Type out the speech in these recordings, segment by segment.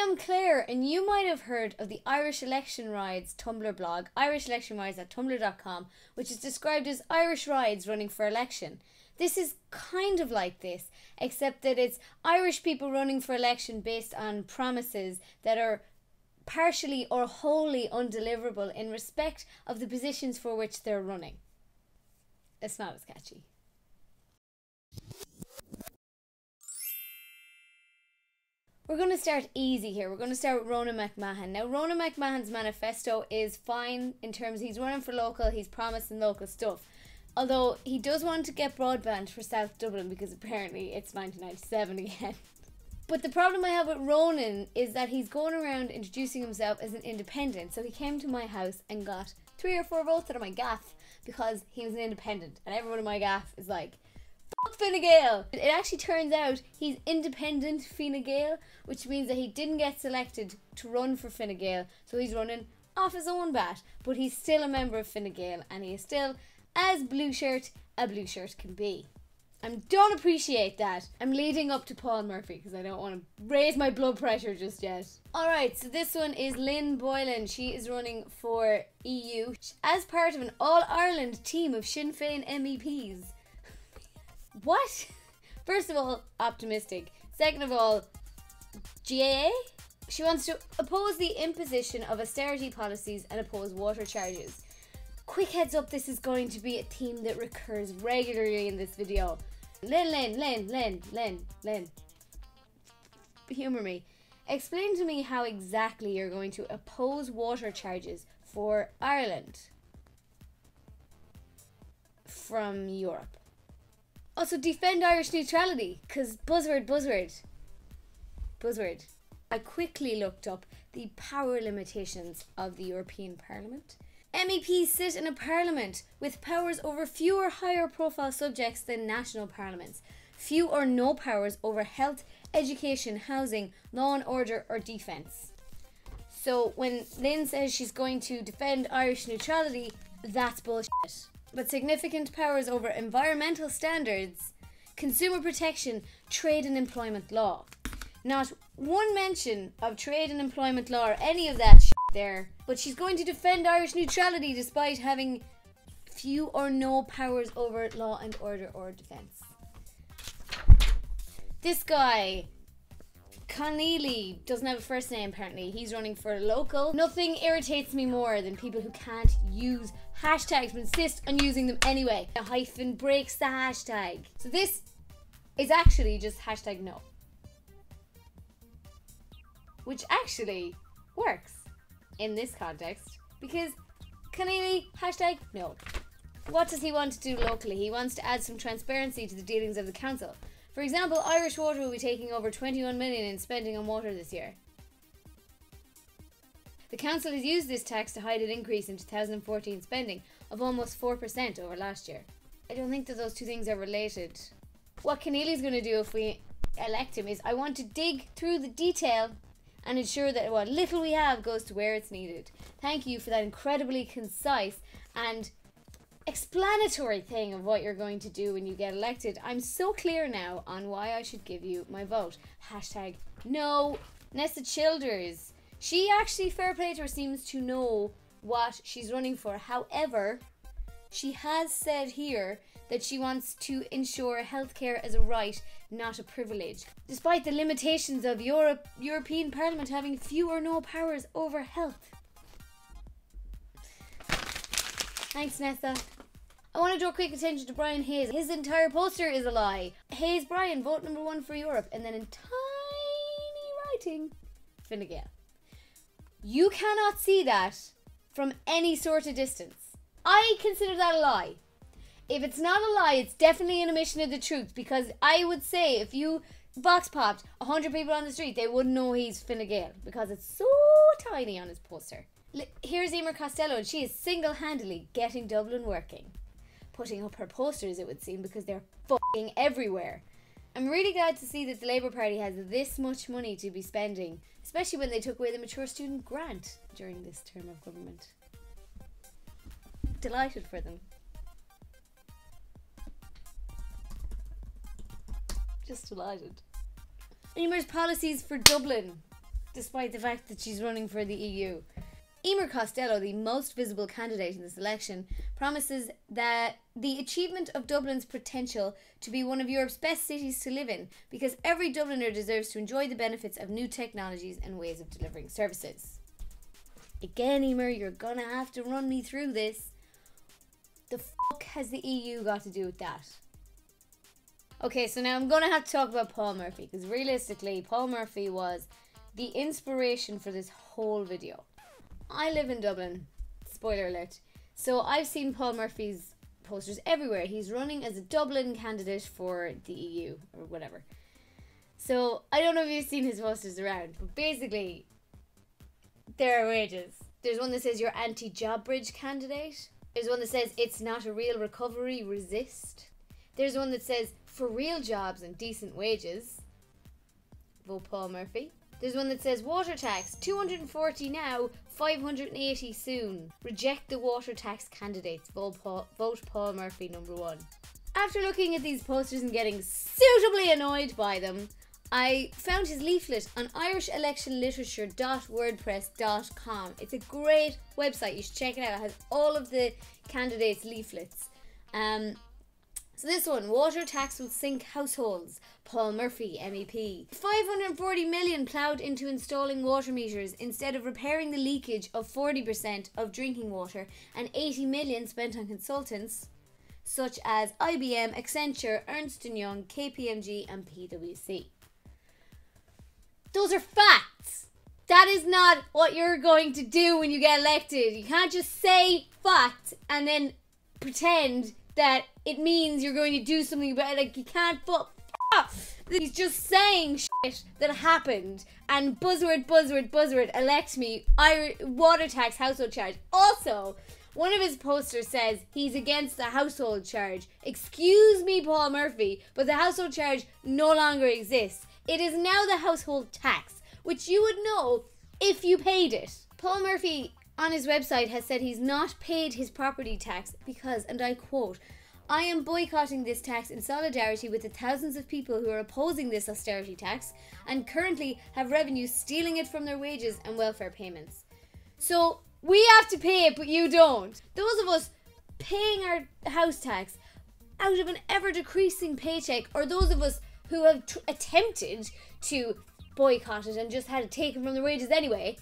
am Claire, and you might have heard of the Irish Election Rides Tumblr blog, irishelectionrides@tumblr.com, which is described as Irish rides running for election. This is kind of like this, except that it's Irish people running for election based on promises that are partially or wholly undeliverable in respect of the positions for which they're running. It's not as catchy. We're going to start easy here. We're going to start with Ronan McMahon. Now, Ronan McMahon's manifesto is fine in terms of he's running for local, he's promising local stuff. Although he does want to get broadband for South Dublin because apparently it's 1997 again. But the problem I have with Ronan is that he's going around introducing himself as an independent. So he came to my house and got 3 or 4 votes out of my gaff because he was an independent. And everyone in my gaff is like, fuck Fine Gael. It actually turns out he's independent Fine Gael, which means that he didn't get selected to run for Fine Gael. So he's running off his own bat. But he's still a member of Fine Gael and he is still as blue shirt a blue shirt can be. I don't appreciate that. I'm leading up to Paul Murphy because I don't want to raise my blood pressure just yet. Alright, so this one is Lynn Boylan. She is running for EU as part of an All-Ireland team of Sinn Féin MEPs. What? First of all, optimistic. Second of all, GAA? She wants to oppose the imposition of austerity policies and oppose water charges. Quick heads up, this is going to be a theme that recurs regularly in this video. Lynn. Humour me. Explain to me how exactly you're going to oppose water charges for Ireland from Europe. Also, defend Irish neutrality, because buzzword. I quickly looked up the power limitations of the European Parliament. MEPs sit in a parliament with powers over fewer higher profile subjects than national parliaments. Few or no powers over health, education, housing, law and order or defence. So when Lynn says she's going to defend Irish neutrality, that's bullshit. But significant powers over environmental standards, consumer protection, trade and employment law. Not one mention of trade and employment law or any of that shit there. But she's going to defend Irish neutrality despite having few or no powers over law and order or defence. This guy, Conneely, doesn't have a first name apparently. He's running for local. Nothing irritates me more than people who can't use hashtags but insist on using them anyway. A hyphen breaks the hashtag. So this is actually just hashtag no. Which actually works in this context because Conneely, hashtag no. What does he want to do locally? He wants to add some transparency to the dealings of the council. For example, Irish Water will be taking over 21 million in spending on water this year. The council has used this tax to hide an increase in 2014 spending of almost 4% over last year. I don't think that those two things are related. What Conneely's going to do if we elect him is I want to dig through the detail and ensure that what little we have goes to where it's needed. Thank you for that incredibly concise and explanatory thing of what you're going to do when you get elected. I'm so clear now on why I should give you my vote. Hashtag no. Nessa Childers. She actually, fair play to her, seems to know what she's running for. However, she has said here that she wants to ensure healthcare as a right, not a privilege. Despite the limitations of European Parliament having few or no powers over health. Thanks, Nessa. I want to draw quick attention to Brian Hayes. His entire poster is a lie. Hayes Brian, vote number 1 for Europe. And then in tiny writing, Fine Gael. You cannot see that from any sort of distance. I consider that a lie. If it's not a lie, it's definitely an omission of the truth, because I would say if you box popped 100 people on the street, they wouldn't know he's Fine Gael because it's so tiny on his poster. Here's Emer Costello, and she is single-handedly getting Dublin working. Putting up her posters, it would seem, because they're fucking everywhere. I'm really glad to see that the Labour Party has this much money to be spending, especially when they took away the mature student grant during this term of government. Delighted for them. Just delighted. Emer's policies for Dublin. despite the fact that she's running for the EU. Emer Costello, the most visible candidate in this election, promises that the achievement of Dublin's potential to be one of Europe's best cities to live in, because every Dubliner deserves to enjoy the benefits of new technologies and ways of delivering services. Again, Emer, you're gonna have to run me through this. The fuck has the EU got to do with that? Okay, so now I'm gonna have to talk about Paul Murphy, because realistically, Paul Murphy was the inspiration for this whole video. I live in Dublin, spoiler alert, so I've seen Paul Murphy's posters everywhere. He's running as a Dublin candidate for the EU, or whatever. So, I don't know if you've seen his posters around, but basically, there are wages. There's one that says you're anti-job bridge candidate. There's one that says it's not a real recovery, resist. There's one that says for real jobs and decent wages, vote Paul Murphy. There's one that says water tax, 240 now, 580 soon. Reject the water tax candidates, vote Paul Murphy #1. After looking at these posters and getting suitably annoyed by them, I found his leaflet on irishelectionliterature.wordpress.com. It's a great website, you should check it out. It has all of the candidates' leaflets. So this one, water tax will sink households, Paul Murphy, MEP. 540 million ploughed into installing water meters instead of repairing the leakage of 40% of drinking water, and 80 million spent on consultants such as IBM, Accenture, Ernst & Young, KPMG and PwC. Those are facts. That is not what you're going to do when you get elected. You can't just say fact and then pretend that it means you're going to do something about it. Like, you can't he's just saying shit that happened, and buzzword, elect me, water tax, household charge. Also, one of his posters says he's against the household charge. Excuse me, Paul Murphy, but the household charge no longer exists. It is now the household tax, which you would know if you paid it. Paul Murphy on his website has said he's not paid his property tax because, and I quote, I am boycotting this tax in solidarity with the thousands of people who are opposing this austerity tax and currently have revenue stealing it from their wages and welfare payments. So we have to pay it, but you don't. Those of us paying our house tax out of an ever decreasing paycheck, or those of us who have attempted to boycott it and just had it taken from their wages anyway,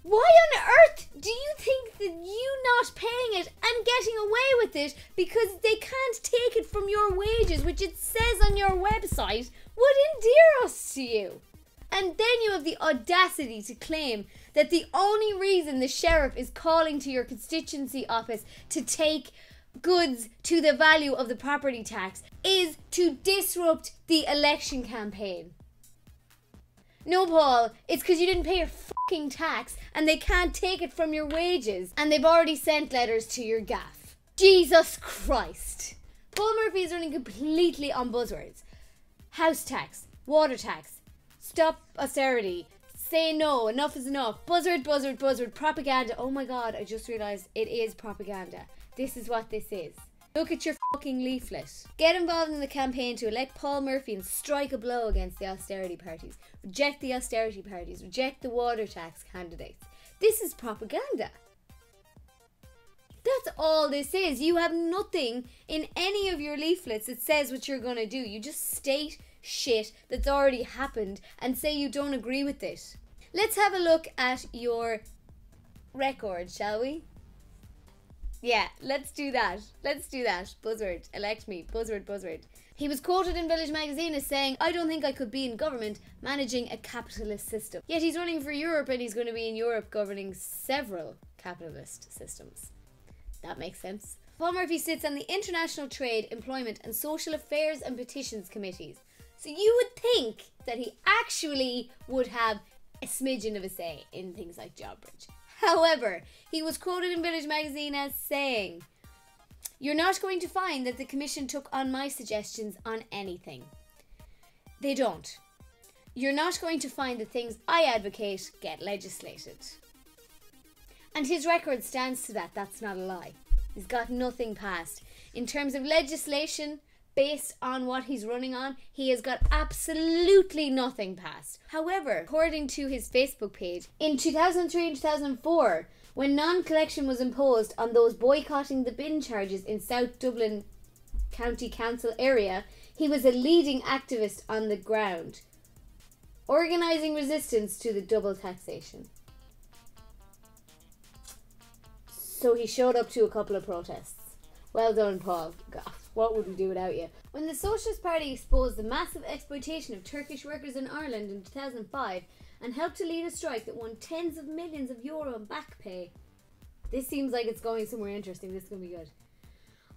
why on earth do you think that you not paying it and getting away with it because they can't take it from your wages, which it says on your website, would endear us to you? And then you have the audacity to claim that the only reason the sheriff is calling to your constituency office to take goods to the value of the property tax is to disrupt the election campaign. No, Paul, it's because you didn't pay your fucking tax and they can't take it from your wages, and they've already sent letters to your gaff. Jesus Christ. Paul Murphy is running completely on buzzwords. House tax, water tax, stop austerity, say no, enough is enough, buzzword, propaganda. Oh my god, I just realised it is propaganda. This is what this is. Look at your fucking leaflet. Get involved in the campaign to elect Paul Murphy and strike a blow against the austerity parties. Reject the austerity parties. Reject the water tax candidates. This is propaganda. That's all this is. You have nothing in any of your leaflets that says what you're going to do. You just state shit that's already happened and say you don't agree with it. Let's have a look at your record, shall we? Yeah, let's do that. Buzzword, elect me. Buzzword. He was quoted in Village magazine as saying, I don't think I could be in government managing a capitalist system. Yet he's running for Europe and he's going to be in Europe governing several capitalist systems. That makes sense. Paul Murphy sits on the International Trade, Employment and Social Affairs and Petitions Committees. So you would think that he actually would have a smidgen of a say in things like job bridge. However, he was quoted in Village magazine as saying, you're not going to find that the Commission took on my suggestions on anything. They don't. You're not going to find the things I advocate get legislated. And his record stands to that. That's not a lie. He's got nothing passed. In terms of legislation, based on what he's running on, he has got absolutely nothing passed. However, according to his Facebook page, in 2003 and 2004, when non-collection was imposed on those boycotting the bin charges in South Dublin County Council area, he was a leading activist on the ground, organising resistance to the double taxation. So he showed up to a couple of protests. Well done, Paul. God, what would we do without you? When the Socialist Party exposed the massive exploitation of Turkish workers in Ireland in 2005 and helped to lead a strike that won tens of millions of euro in back pay. This seems like it's going somewhere interesting. This is going to be good.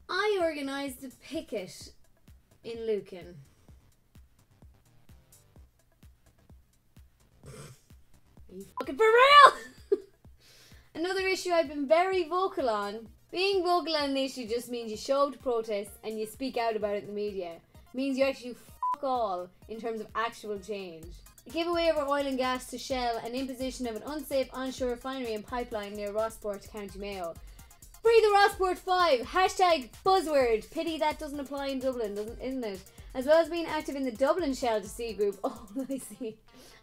I organised a picket in Lucan. Are you fucking for real? Another issue I've been very vocal on. Being vocal on an issue just means you show up to protest and you speak out about it in the media. It means you actually fuck all in terms of actual change. A giveaway of our oil and gas to Shell and imposition of an unsafe onshore refinery and pipeline near Rossport, County Mayo. Free the Rossport 5! Hashtag buzzword. Pity that doesn't apply in Dublin, isn't it? As well as being active in the Dublin Shell to Sea group. Oh, I see.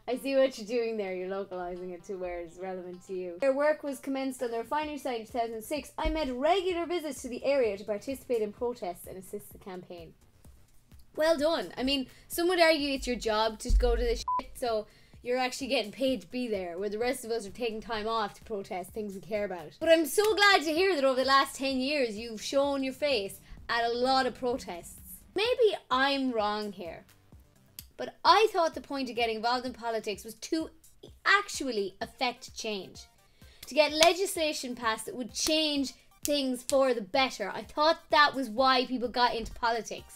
I see what you're doing there. You're localising it to where it's relevant to you. Their work was commenced on the refinery site in 2006. I made regular visits to the area to participate in protests and assist the campaign. Well done. I mean, some would argue it's your job to go to this shit, so you're actually getting paid to be there, where the rest of us are taking time off to protest things we care about. But I'm so glad to hear that over the last 10 years you've shown your face at a lot of protests. Maybe I'm wrong here, but I thought the point of getting involved in politics was to actually affect change. To get legislation passed that would change things for the better. I thought that was why people got into politics.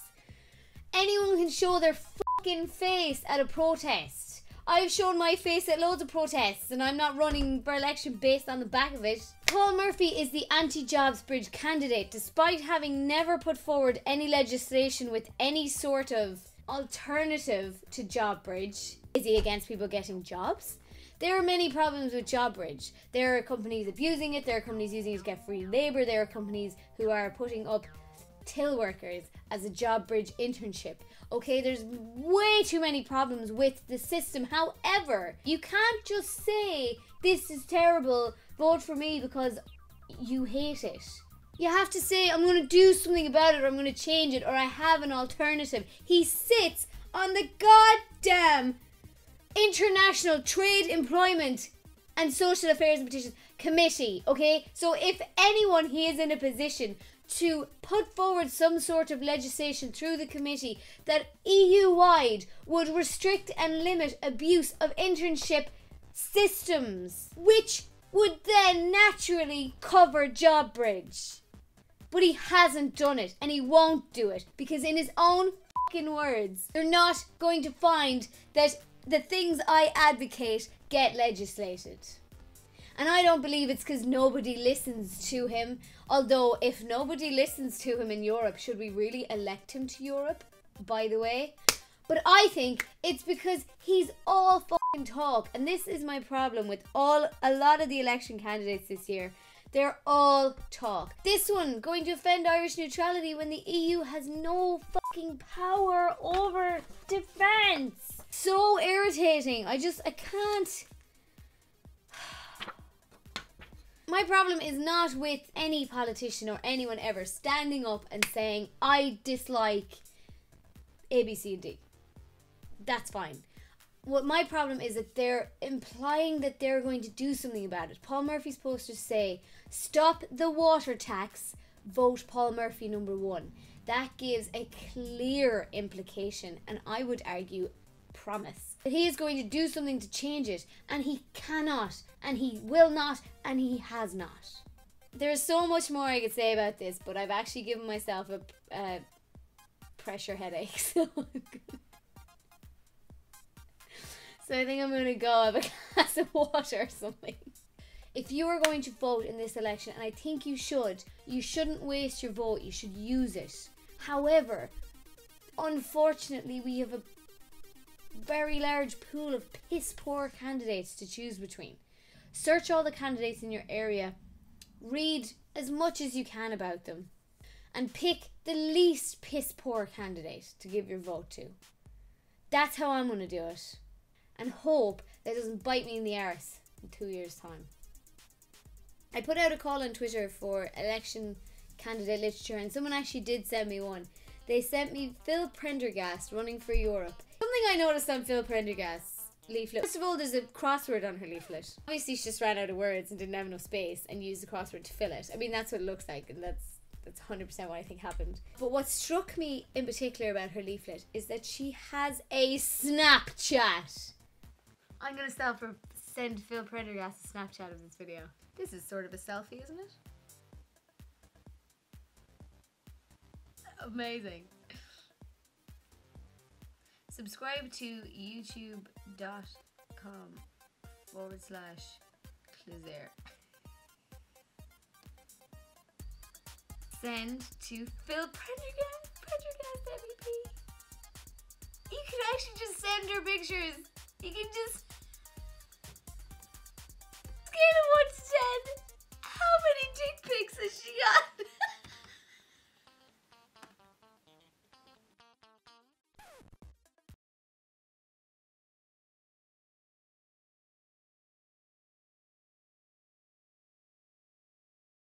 Anyone can show their fucking face at a protest. I've shown my face at loads of protests and I'm not running for election based on the back of it. Paul Murphy is the anti-Jobs Bridge candidate despite having never put forward any legislation with any sort of alternative to Job Bridge. Is he against people getting jobs? There are many problems with Job Bridge. There are companies abusing it, there are companies using it to get free labour, there are companies who are putting up till workers as a Job Bridge internship. Okay, there's way too many problems with the system. However, you can't just say this is terrible, vote for me because you hate it. You have to say I'm going to do something about it, or I'm going to change it, or I have an alternative. He sits on the goddamn International Trade, Employment and Social Affairs and Petitions Committee, okay? So if anyone, he is in a position to put forward some sort of legislation through the committee that EU-wide would restrict and limit abuse of internship systems, which would then naturally cover Job Bridge. But he hasn't done it, and he won't do it, because in his own fucking words, they're not going to find that the things I advocate get legislated. And I don't believe it's because nobody listens to him. Although, if nobody listens to him in Europe, should we really elect him to Europe, by the way? But I think it's because he's all fucking talk. And this is my problem with a lot of the election candidates this year. They're all talk. This one, going to offend Irish neutrality when the EU has no fucking power over defence. So irritating. I can't. My problem is not with any politician or anyone ever standing up and saying, I dislike A, B, C, and D. That's fine. What my problem is that they're implying that they're going to do something about it. Paul Murphy's posters say, stop the water tax, vote Paul Murphy number 1. That gives a clear implication, and I would argue promise, that he is going to do something to change it, and he cannot, and he will not, and he has not. There's so much more I could say about this, but I've actually given myself a pressure headache, so I think I'm going to go have a glass of water or something. If you are going to vote in this election, and I think you shouldn't waste your vote, you should use it. However, unfortunately, we have a very large pool of piss poor candidates to choose between. Search all the candidates in your area, read as much as you can about them, and pick the least piss poor candidate to give your vote to. That's how I'm going to do it. And hope that doesn't bite me in the arse in 2 years' time. I put out a call on Twitter for election candidate literature, and someone actually did send me one. They sent me Phil Prendergast, Running for Europe. Something I noticed on Phil Prendergast's leaflet. First of all, there's a crossword on her leaflet. Obviously, she just ran out of words and didn't have enough space and used the crossword to fill it. I mean, that's what it looks like, and that's 100% what I think happened. But what struck me in particular about her leaflet is that she has a Snapchat. I'm going to send Phil Prendergast a Snapchat of this video. This is sort of a selfie, isn't it? Amazing. Subscribe to youtube.com/Clisare. Send to Phil Prendergast MEP. You can actually just send her pictures. You can just